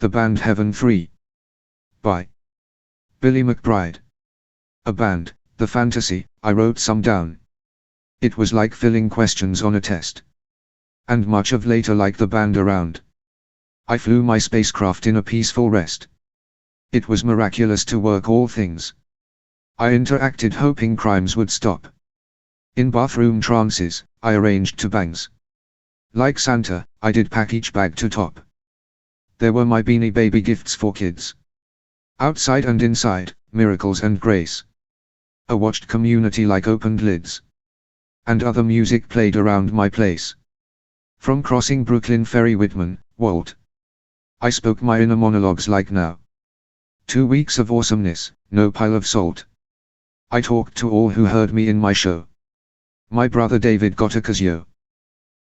The Band Heaven 3. By Billy McBride. A band, the fantasy, I wrote some down. It was like filling questions on a test. And much of later like the band around. I flew my spacecraft in a peaceful rest. It was miraculous to work all things. I interacted hoping crimes would stop. In bathroom trances, I arranged to bangs. Like Santa, I did pack each bag to top. There were my beanie baby gifts for kids. Outside and inside, miracles and grace. A watched community like opened lids. And other music played around my place. From crossing Brooklyn Ferry Whitman, Walt. I spoke my inner monologues like now. 2 weeks of awesomeness, no pile of salt. I talked to all who heard me in my show. My brother David got a Casio.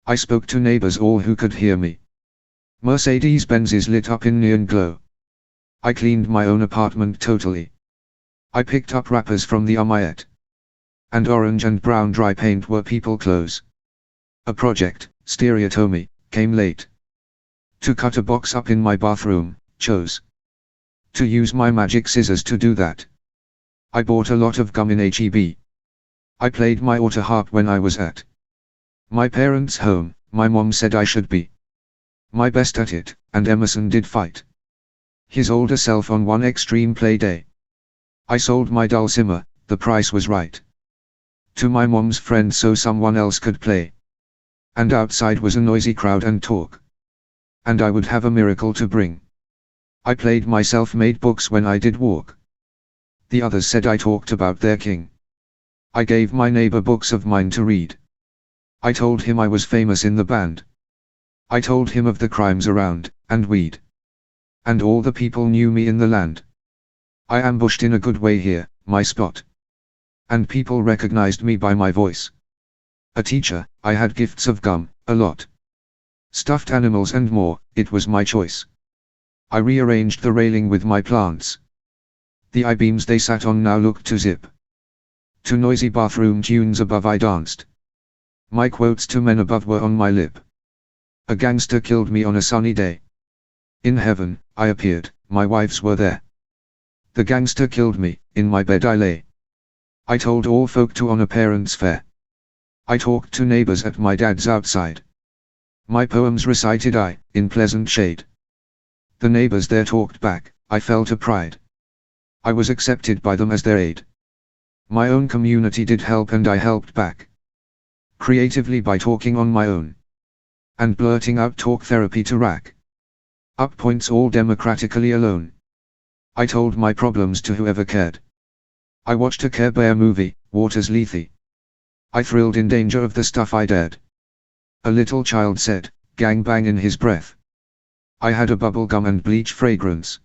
I spoke to neighbors all who could hear me. Mercedes-Benzes lit up in neon glow. I cleaned my own apartment totally. I picked up wrappers from the Umayet. And orange and brown dry paint were people clothes. A project, stereotomy, came late. To cut a box up in my bathroom, chose to use my magic scissors to do that. I bought a lot of gum in H-E-B. I played my auto harp when I was at my parents' home. My mom said I should be my best at it, and Emerson did fight his older self on one extreme play day. I sold my dulcimer, the price was right, to my mom's friend so someone else could play. And outside was a noisy crowd and talk. And I would have a miracle to bring. I played my self-made books when I did walk. The others said I talked about their king. I gave my neighbor books of mine to read. I told him I was famous in the band. I told him of the crimes around, and weed. And all the people knew me in the land. I ambushed in a good way here, my spot. And people recognized me by my voice. A teacher, I had gifts of gum, a lot. Stuffed animals and more, it was my choice. I rearranged the railing with my plants. The I-beams they sat on now looked to zip. To noisy bathroom tunes above I danced. My quotes to men above were on my lip. A gangster killed me on a sunny day. In heaven, I appeared, my wives were there. The gangster killed me, in my bed I lay. I told all folk to honor parents' fare. I talked to neighbors at my dad's outside. My poems recited I, in pleasant shade. The neighbors there talked back, I felt a pride. I was accepted by them as their aid. My own community did help and I helped back. Creatively by talking on my own. And blurting out talk therapy to rack up points all democratically alone. I told my problems to whoever cared. I watched a Care Bear movie, Waters Lethe. I thrilled in danger of the stuff I dared. A little child said, gang bang in his breath. I had a bubble gum and bleach fragrance.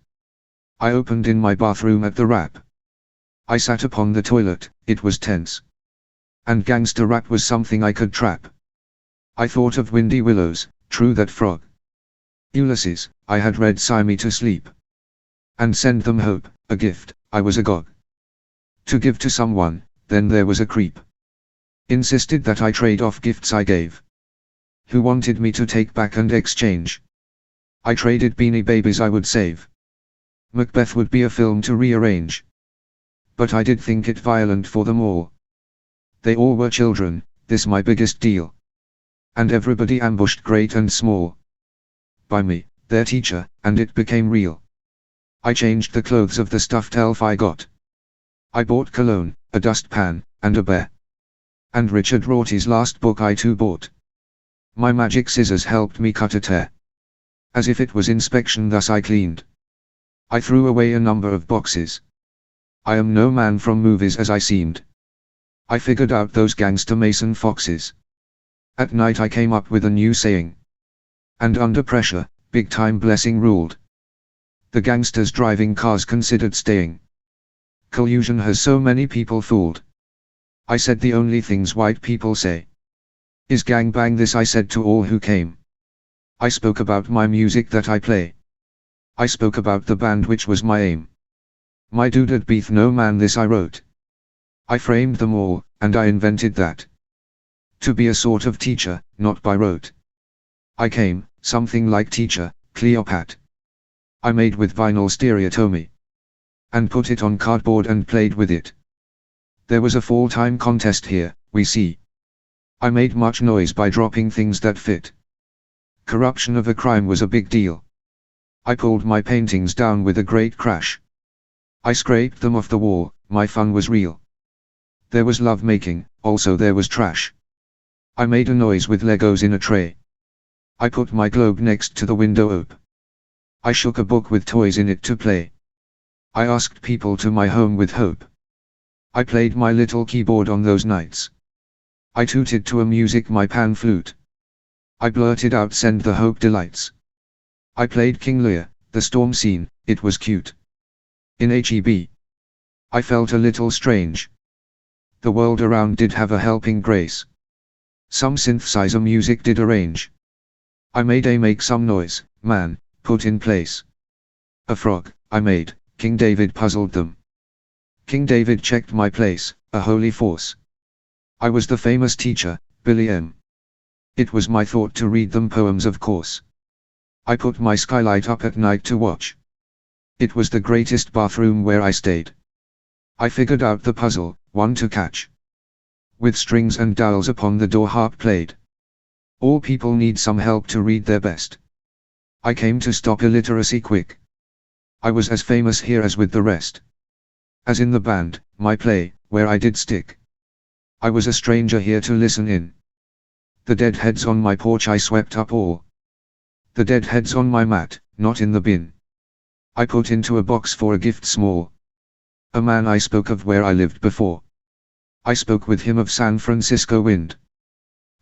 I opened in my bathroom at the rap. I sat upon the toilet, it was tense. And gangster rap was something I could trap. I thought of windy willows, true that frog. Ulysses, I had read sigh me to sleep. And send them hope, a gift, I was agog. To give to someone, then there was a creep. Insisted that I trade off gifts I gave. Who wanted me to take back and exchange. I traded beanie babies I would save. Macbeth would be a film to rearrange. But I did think it violent for them all. They all were children, this my biggest deal. And everybody ambushed great and small. By me, their teacher, and it became real. I changed the clothes of the stuffed elf I got. I bought cologne, a dustpan, and a bear. And Richard Rorty's last book I too bought. My magic scissors helped me cut a tear. As if it was inspection thus I cleaned. I threw away a number of boxes. I am no man from movies as I seemed. I figured out those gangster Mason foxes. At night I came up with a new saying. And under pressure, big time blessing ruled. The gangsters driving cars considered staying. Collusion has so many people fooled. I said the only things white people say is gang bang, this I said to all who came. I spoke about my music that I play. I spoke about the band which was my aim. My doodad beath no man, this I wrote. I framed them all, and I invented that. To be a sort of teacher, not by rote. I came, something like teacher, Cleopat. I made with vinyl stereotomy. And put it on cardboard and played with it. There was a full-time contest here, we see. I made much noise by dropping things that fit. Corruption of a crime was a big deal. I pulled my paintings down with a great crash. I scraped them off the wall, my fun was real. There was love making, also there was trash. I made a noise with Legos in a tray. I put my globe next to the window ope. I shook a book with toys in it to play. I asked people to my home with hope. I played my little keyboard on those nights. I tooted to a music my pan flute. I blurted out send the hope delights. I played King Lear, the storm scene, it was cute. In HEB. I felt a little strange. The world around did have a helping grace. Some synthesizer music did arrange. I made a make some noise, man, put in place. A frog, I made, King David puzzled them. King David checked my place, a holy force. I was the famous teacher, Billy M. It was my thought to read them poems of course. I put my skylight up at night to watch. It was the greatest bathroom where I stayed. I figured out the puzzle, one to catch. With strings and dials upon the door harp played. All people need some help to read their best. I came to stop illiteracy quick. I was as famous here as with the rest. As in the band, my play, where I did stick. I was a stranger here to listen in. The dead heads on my porch I swept up all. The dead heads on my mat, not in the bin. I put into a box for a gift small. A man I spoke of where I lived before. I spoke with him of San Francisco wind.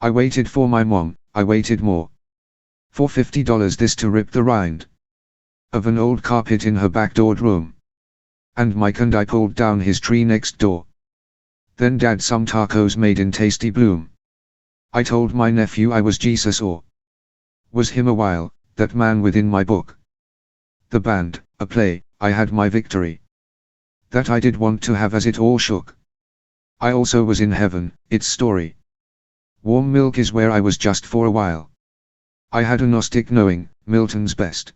I waited for my mom, I waited more. For $50 this to rip the rind of an old carpet in her backdoored room. And Mike and I pulled down his tree next door. Then Dad some tacos made in tasty bloom. I told my nephew I was Jesus or was him a while, that man within my book. The band, a play, I had my victory. That I did want to have as it all shook. I also was in heaven, its story. Warm milk is where I was just for a while. I had a Gnostic knowing, Milton's best.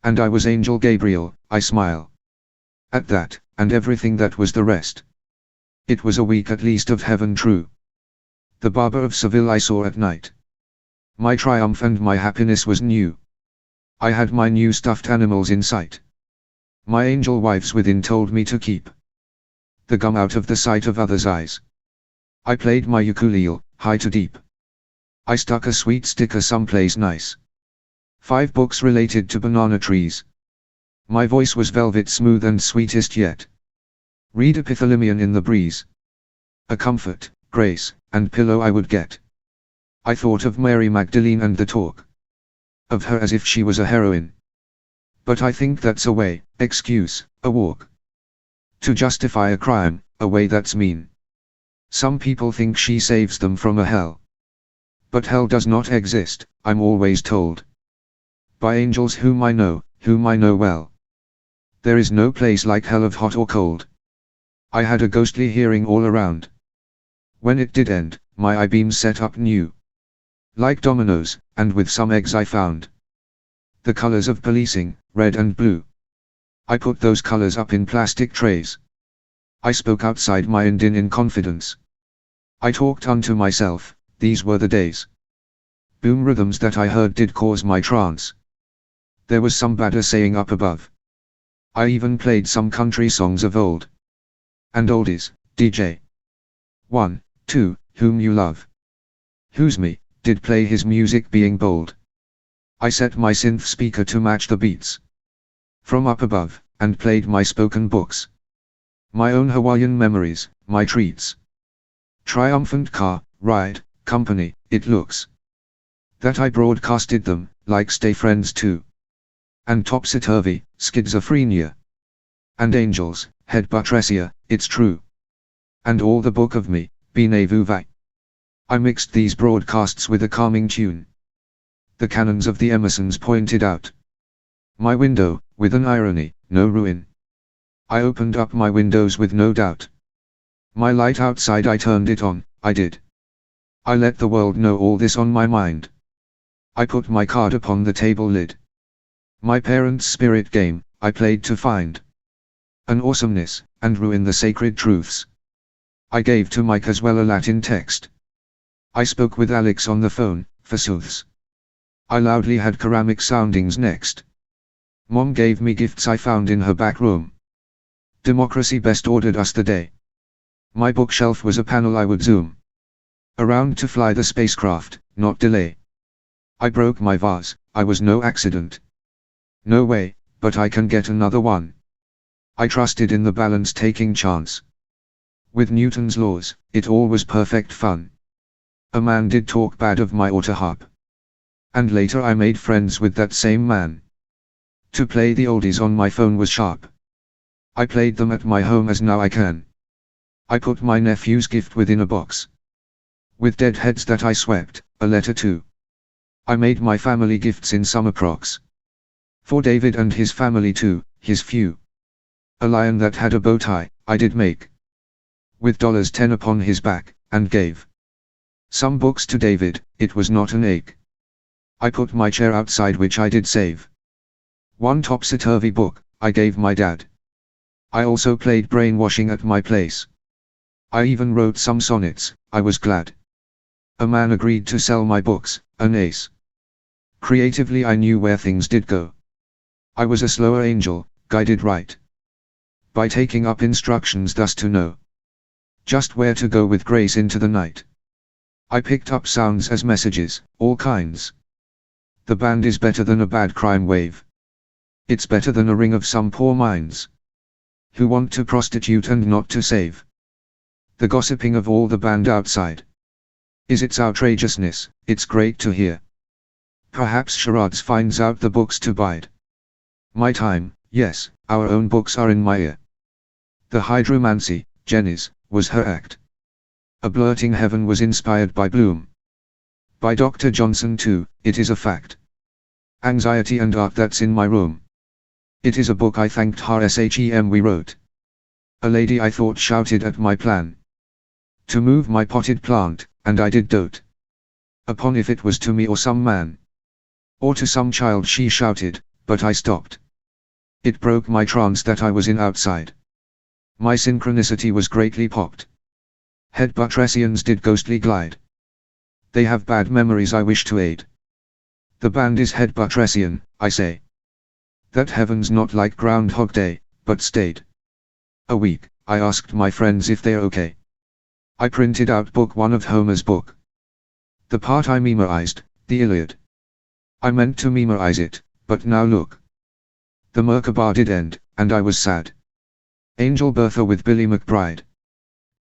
And I was Angel Gabriel, I smile. At that, and everything that was the rest. It was a week at least of heaven true. The Barber of Seville I saw at night. My triumph and my happiness was new. I had my new stuffed animals in sight. My angel wives within told me to keep the gum out of the sight of others' eyes. I played my ukulele, high to deep. I stuck a sweet sticker someplace nice. 5 books related to banana trees. My voice was velvet smooth and sweetest yet. Read epithalamion in the breeze. A comfort, grace, and pillow I would get. I thought of Mary Magdalene and the talk of her as if she was a heroine. But I think that's a way, excuse, a walk. To justify a crime, a way that's mean. Some people think she saves them from a hell. But hell does not exist, I'm always told. By angels whom I know well. There is no place like hell of hot or cold. I had a ghostly hearing all around. When it did end, my I-beams set up new. Like dominoes, and with some eggs I found. The colors of policing, red and blue. I put those colors up in plastic trays. I spoke outside my and in confidence. I talked unto myself, these were the days. Boom rhythms that I heard did cause my trance. There was some badder saying up above. I even played some country songs of old. And oldies, DJ. 1, 2, whom you love. Who's me, did play his music being bold. I set my synth speaker to match the beats. From up above, and played my spoken books. My own Hawaiian memories, my treats. Triumphant car, ride, company, it looks. That I broadcasted them, like stay friends too. And topsy-turvy, schizophrenia. And angels, head butressia, it's true. And all the book of me, bene vuvae. I mixed these broadcasts with a calming tune. The canons of the Emersons pointed out my window, with an irony, no ruin. I opened up my windows with no doubt. My light outside I turned it on, I did. I let the world know all this on my mind. I put my card upon the table lid. My parents' spirit game, I played to find an awesomeness, and ruin the sacred truths. I gave to Mike as well a Latin text. I spoke with Alex on the phone, forsooths. I loudly had ceramic soundings next. Mom gave me gifts I found in her back room. Democracy best ordered us the day. My bookshelf was a panel I would zoom around to fly the spacecraft, not delay. I broke my vase, I was no accident. No way, but I can get another one. I trusted in the balance taking chance. With Newton's laws, it all was perfect fun. A man did talk bad of my autoharp. And later I made friends with that same man. To play the oldies on my phone was sharp. I played them at my home as now I can. I put my nephew's gift within a box. With dead heads that I swept, a letter too. I made my family gifts in summer crocks. For David and his family too, his few. A lion that had a bow tie, I did make. With $10 upon his back, and gave some books to David, it was not an ache. I put my chair outside which I did save. One topsy-turvy book, I gave my dad. I also played brainwashing at my place. I even wrote some sonnets, I was glad. A man agreed to sell my books, an ace. Creatively I knew where things did go. I was a slower angel, guided right. By taking up instructions thus to know just where to go with grace into the night. I picked up sounds as messages, all kinds. The band is better than a bad crime wave. It's better than a ring of some poor minds who want to prostitute and not to save. The gossiping of all the band outside is its outrageousness, it's great to hear. Perhaps charades finds out the books to bide. My time, yes, our own books are in my ear. The hydromancy, Jenny's, was her act. A blurting heaven was inspired by Bloom. By Dr. Johnson too, it is a fact. Anxiety and art that's in my room. It is a book I thanked her Shem we wrote. A lady I thought shouted at my plan to move my potted plant, and I did dote upon if it was to me or some man. Or to some child she shouted, but I stopped. It broke my trance that I was in outside. My synchronicity was greatly popped. Head Buttressians did ghostly glide. They have bad memories I wish to aid. The band is Head Buttressian, I say. That heaven's not like Groundhog Day, but stayed a week. I asked my friends if they're okay. I printed out book 1 of Homer's book. The part I memorized, the Iliad. I meant to memorize it, but now look. The Merkabah did end, and I was sad. Angel Bertha with Billy McBride.